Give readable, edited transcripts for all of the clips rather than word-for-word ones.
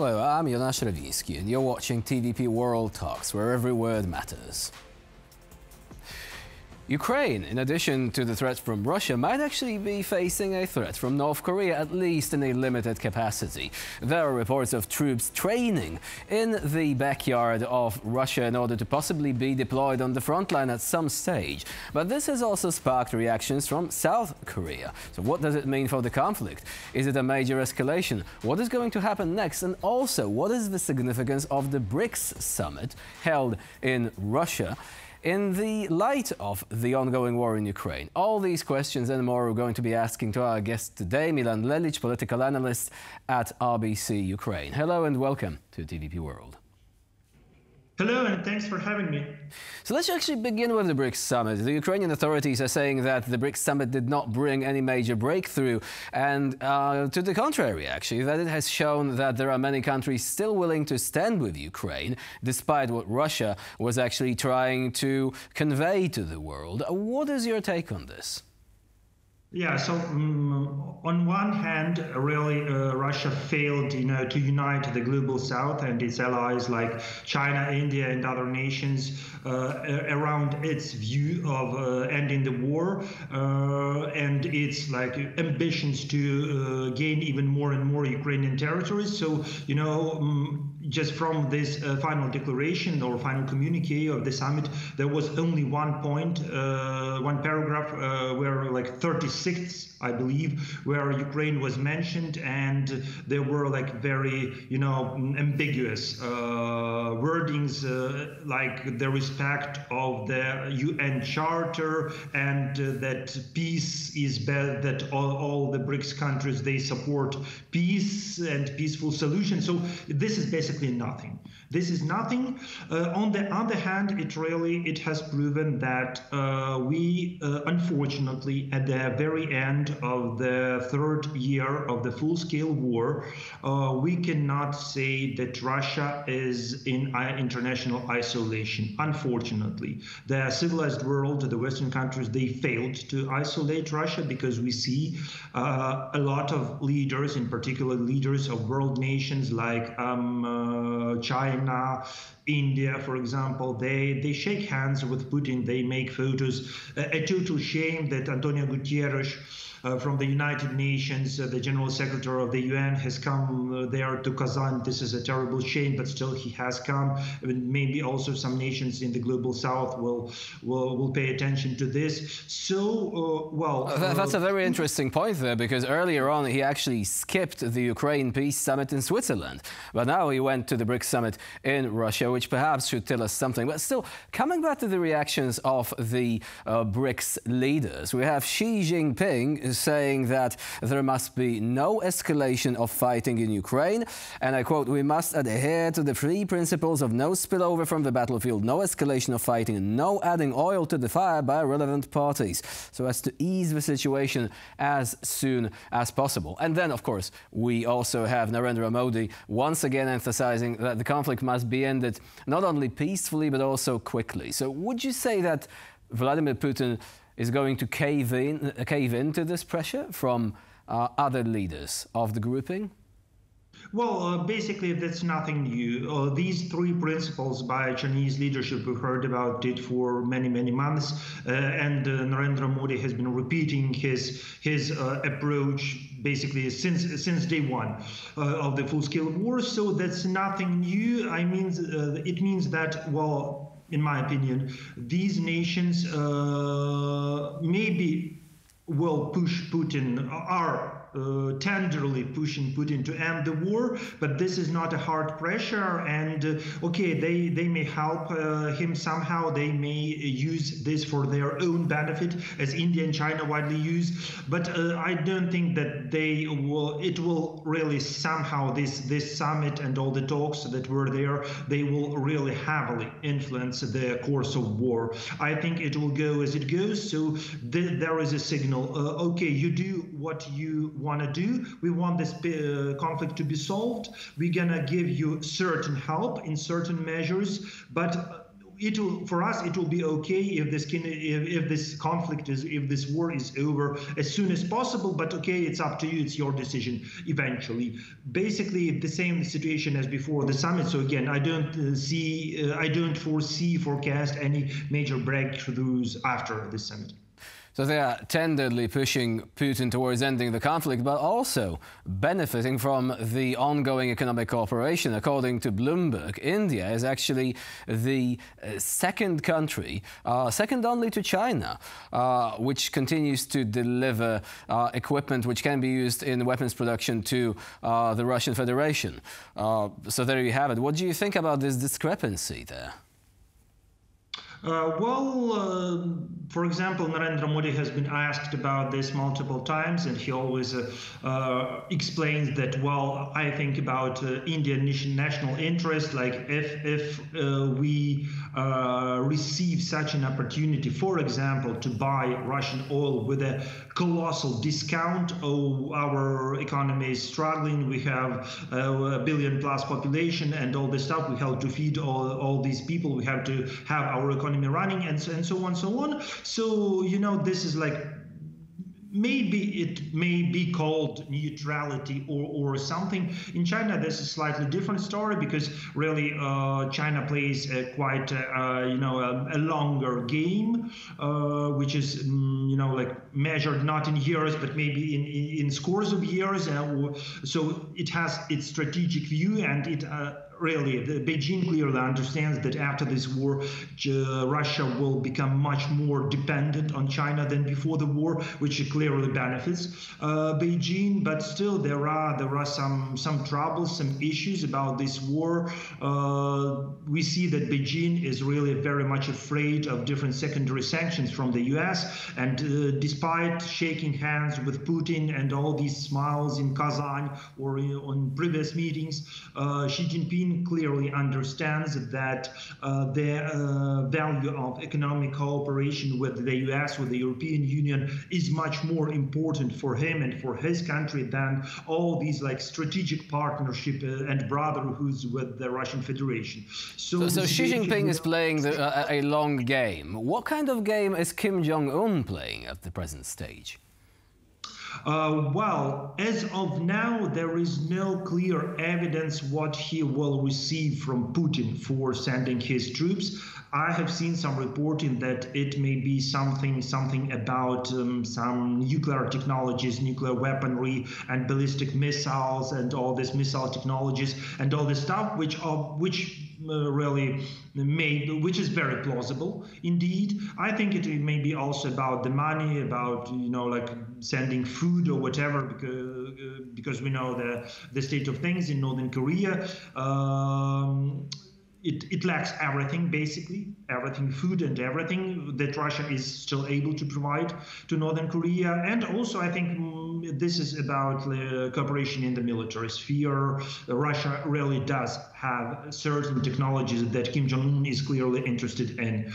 Hello, I'm Jonasz Rawiński, and you're watching TVP World Talks, where every word matters. Ukraine, in addition to the threat from Russia, might actually be facing a threat from North Korea, at least in a limited capacity. There are reports of troops training in the backyard of Russia in order to possibly be deployed on the front line at some stage. But this has also sparked reactions from South Korea. So what does it mean for the conflict? Is it a major escalation? What is going to happen next? And also, what is the significance of the BRICS summit held in Russia in the light of the ongoing war in Ukraine? All these questions and more we're going to be asking to our guest today, Milan Lelich, Political Analyst at RBC-UKRAINE. Hello and welcome to TVP World. Hello, and thanks for having me. So let's actually begin with the BRICS summit. The Ukrainian authorities are saying that the BRICS summit did not bring any major breakthrough, and to the contrary, actually, that it has shown that there are many countries still willing to stand with Ukraine, despite what Russia was actually trying to convey to the world. What is your take on this? Yeah, so on one hand, really, Russia failed, to unite the global South and its allies like China, India, and other nations around its view of ending the war and its ambitions to gain even more and more Ukrainian territories. So, just from this final declaration or final communique of the summit, there was only one point, one paragraph where 36th, I believe, where Ukraine was mentioned, and there were very, ambiguous wordings like the respect of the UN Charter and that peace is better, that all the BRICS countries, they support peace and peaceful solutions. So this is basically nothing. This is nothing. On the other hand, it has proven that we, unfortunately, at the very end of the third year of the full-scale war, we cannot say that Russia is in international isolation. Unfortunately, the civilized world, the Western countries, they failed to isolate Russia, because we see a lot of leaders, in particular leaders of world nations like China, India, for example, they shake hands with Putin, they make photos. A total shame that Antonio Guterres from the United Nations, the General Secretary of the UN, has come there to Kazan. This is a terrible shame, but still he has come. Maybe also some nations in the global South will pay attention to this. So, that's a very interesting point there, because earlier on he actually skipped the Ukraine Peace Summit in Switzerland, but now he went to the BRICS Summit in Russia, which perhaps should tell us something. But still, coming back to the reactions of the BRICS leaders, we have Xi Jinping saying that there must be no escalation of fighting in Ukraine, and I quote, "We must adhere to the three principles of no spillover from the battlefield, no escalation of fighting, and no adding oil to the fire by relevant parties, so as to ease the situation as soon as possible." And then, of course, we also have Narendra Modi once again emphasizing that the conflict must be ended not only peacefully but also quickly. So would you say that Vladimir Putin is going to cave into this pressure from other leaders of the grouping? Well, basically, that's nothing new. These three principles by Chinese leadership, we heard about it for many, many months, and Narendra Modi has been repeating his approach basically since day one of the full-scale war. So that's nothing new. I mean, it means that, well, in my opinion, these nations maybe will push Putin, are tenderly pushing Putin to end the war, but this is not a hard pressure, and okay, they may help him somehow, they may use this for their own benefit, as India and China widely use, but I don't think that it will really somehow, this summit and all the talks that were there, they will really heavily influence the course of war. I think it will go as it goes, so there is a signal, okay, you do what you want to do. We want this conflict to be solved. We're gonna give you certain help in certain measures, but for us it will be okay if this conflict if this war is over as soon as possible. But okay, it's up to you. It's your decision eventually. Basically, the same situation as before the summit. So again, I don't forecast any major breakthroughs after the summit. So they are tenderly pushing Putin towards ending the conflict, but also benefiting from the ongoing economic cooperation. According to Bloomberg, India is actually the second country, second only to China, which continues to deliver equipment which can be used in weapons production to the Russian Federation. So there you have it. What do you think about this discrepancy there? For example, Narendra Modi has been asked about this multiple times, and he always explains that, well, I think about Indian national interest, like if we receive such an opportunity, for example, to buy Russian oil with a colossal discount. Our economy is struggling. We have a billion-plus population and all this stuff. We have to feed all these people. We have to have our economy running and so on, so on. So, you know, this is like, maybe it may be called neutrality or something. In China, there's a slightly different story, because really China plays quite a longer game, which is like measured not in years but maybe in scores of years. So it has its strategic view, and it really, Beijing clearly understands that after this war, Russia will become much more dependent on China than before the war, which clearly benefits Beijing. But still, there are some troubles, some issues about this war. We see that Beijing is really very much afraid of different secondary sanctions from the US, and despite shaking hands with Putin and all these smiles in Kazan or on previous meetings, Xi Jinping clearly understands that the value of economic cooperation with the US, with the European Union, is much more important for him and for his country than all these like strategic partnership and brotherhoods with the Russian Federation. So Xi Jinping is playing a long game. What kind of game is Kim Jong-un playing at the present stage? Well, as of now, there is no clear evidence what he will receive from Putin for sending his troops. I have seen some reporting that it may be something about some nuclear technologies, nuclear weaponry and ballistic missiles and all this missile technologies and all this stuff, which is very plausible indeed. I think it may be also about the money, about like sending food or whatever, because we know the state of things in Northern Korea. It lacks everything, basically, everything, food and everything that Russia is still able to provide to Northern Korea. And also, I think this is about cooperation in the military sphere. Russia really does have certain technologies that Kim Jong-un is clearly interested in.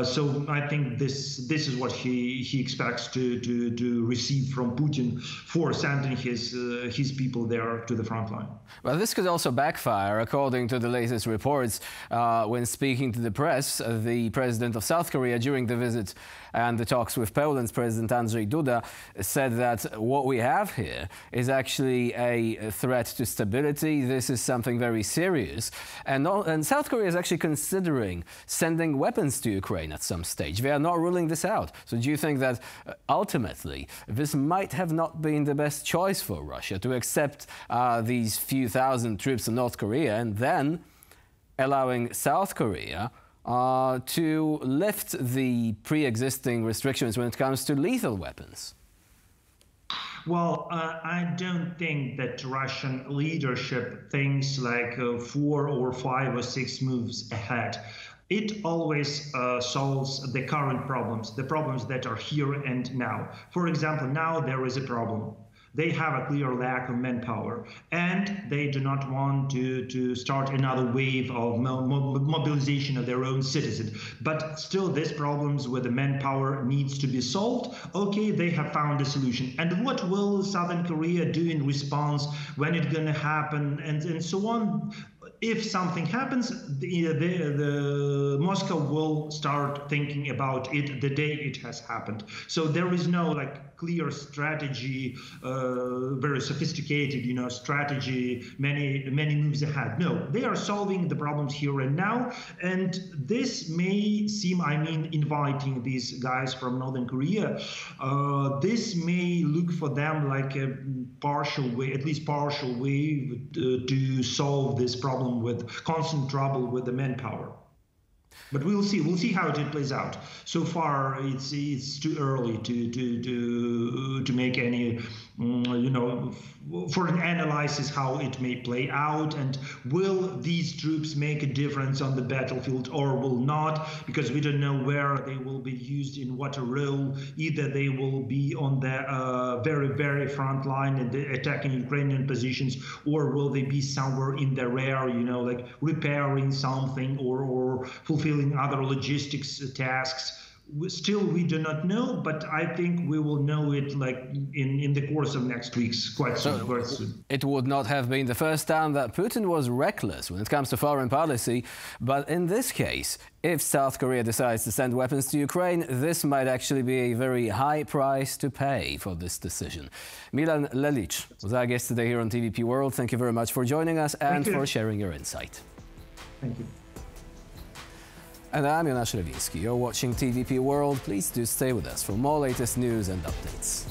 So I think this is what he expects to receive from Putin for sending his people there to the front line. Well, this could also backfire, according to the latest reports. When speaking to the press, the president of South Korea during the visit and the talks with Poland's President Andrzej Duda said that what we have here is actually a threat to stability. This is something very serious. And South Korea is actually considering sending weapons to Ukraine at some stage. They are not ruling this out. So do you think that ultimately this might have not been the best choice for Russia to accept these few thousand troops in North Korea and then allowing South Korea to lift the pre-existing restrictions when it comes to lethal weapons? Well, I don't think that Russian leadership thinks like 4 or 5 or 6 moves ahead. It always solves the current problems, the problems that are here and now. For example, now there is a problem. They have a clear lack of manpower, and they do not want to start another wave of mobilization of their own citizens. But still, these problems with the manpower needs to be solved. Okay, they have found a solution. And what will Southern Korea do in response, when it's going to happen, and so on? if something happens, the Moscow will start thinking about it the day it has happened. So there is no like clear strategy, very sophisticated, strategy, many moves ahead. No, they are solving the problems here and now, and this may seem, inviting these guys from Northern Korea. This may look for them like a partial way, at least partial way, to solve this problem with constant trouble with the manpower. But we'll see. We'll see how it plays out. So far, it's too early to make any, for an analysis how it may play out, and will these troops make a difference on the battlefield or will not? Because we don't know where they will be used, in what role. Either they will be on the very, very front line and attacking Ukrainian positions, or will they be somewhere in the rear, like repairing something or fulfilling other logistics tasks. Still, we do not know, but I think we will know it like in the course of next week's, quite soon, very soon. It would not have been the first time that Putin was reckless when it comes to foreign policy, but in this case, if South Korea decides to send weapons to Ukraine, this might actually be a very high price to pay for this decision. Milan Lelich was our guest today here on TVP World. Thank you very much for joining us and for sharing your insight. Thank you. And I'm Jonasz Lewiński. You're watching TVP World. Please do stay with us for more latest news and updates.